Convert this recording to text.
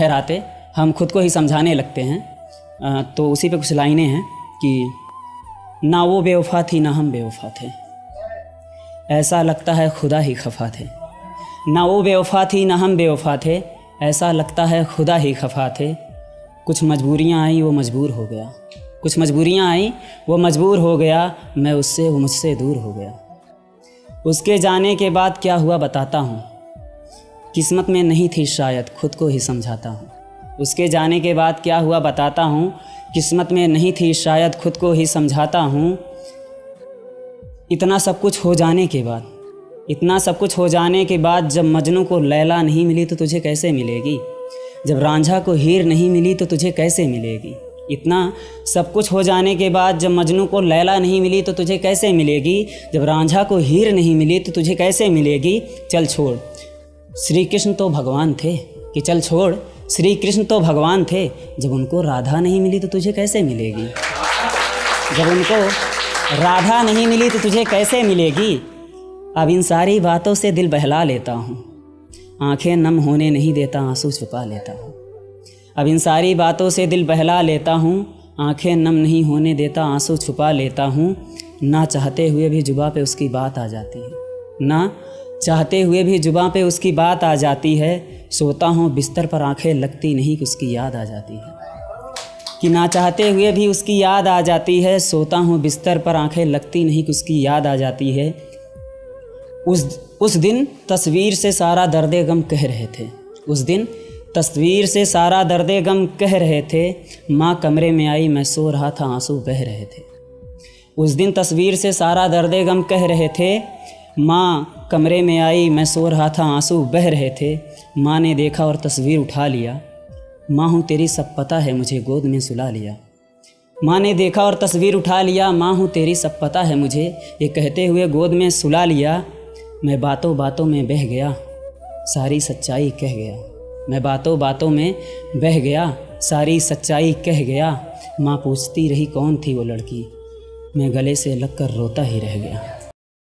ठहराते हम खुद को ही समझाने लगते हैं। तो उसी पे कुछ लाइनें हैं कि ना वो बेवफा थी ना हम बेवफा थे, ऐसा लगता है खुदा ही खफा थे। ना वो बेवफा थी ना हम बेवफा थे, ऐसा लगता है खुदा ही खफा थे। कुछ मजबूरियाँ आई वो मजबूर हो गया, कुछ मजबूरियाँ आई वो मजबूर हो गया, मैं उससे वो मुझसे दूर हो गया। उसके जाने के बाद क्या हुआ बताता हूँ, किस्मत में नहीं थी शायद खुद को ही समझाता हूँ। उसके जाने के बाद क्या हुआ बताता हूँ, किस्मत में नहीं थी शायद खुद को ही समझाता हूँ। इतना सब कुछ हो जाने के बाद, इतना सब कुछ हो जाने के बाद, जब मजनू को लैला नहीं मिली तो तुझे कैसे मिलेगी, जब रांझा को हीर नहीं मिली तो तुझे कैसे मिलेगी। इतना सब कुछ हो जाने के बाद, जब मजनू को लैला नहीं मिली तो तुझे कैसे मिलेगी, जब रांझा को हीर नहीं मिली तो तुझे कैसे मिलेगी। चल छोड़, श्री कृष्ण तो भगवान थे, कि चल छोड़ श्री कृष्ण तो भगवान थे, जब उनको राधा नहीं मिली तो तुझे कैसे मिलेगी, जब उनको राधा नहीं मिली तो तुझे कैसे मिलेगी। अब इन सारी बातों से दिल बहला लेता हूँ, आंखें नम होने नहीं देता आंसू छुपा लेता हूँ। अब इन सारी बातों से दिल बहला लेता हूँ, आंखें नम नहीं होने देता आंसू छुपा लेता हूँ। ना चाहते हुए भी जुबां पे उसकी बात आ जाती है, ना चाहते हुए भी जुबां पे उसकी बात आ जाती है। सोता हूँ बिस्तर पर आंखें लगती नहीं कि उसकी याद आ जाती है, कि ना चाहते हुए भी उसकी याद आ जाती है। सोता हूँ बिस्तर पर आंखें लगती नहीं कि उसकी याद आ जाती है। उस दिन तस्वीर से सारा दर्दे गम कह रहे थे, उस दिन तस्वीर से सारा दर्दे गम कह रहे थे। माँ कमरे में आई मैं सो रहा था आंसू बह रहे थे। उस दिन तस्वीर से सारा दर्दे गम कह रहे थे, माँ कमरे में आई मैं सो रहा था आंसू बह रहे थे। माँ ने देखा और तस्वीर उठा लिया, माँ हूँ तेरी सब पता है मुझे गोद में सुला लिया। माँ ने देखा और तस्वीर उठा लिया, माँ हूँ तेरी सब पता है मुझे ये कहते हुए गोद में सुला लिया। मैं बातों बातों में बह गया सारी सच्चाई कह गया, मैं बातों बातों में बह गया सारी सच्चाई कह गया। माँ पूछती रही कौन थी वो लड़की, मैं गले से लगकर रोता ही रह गया।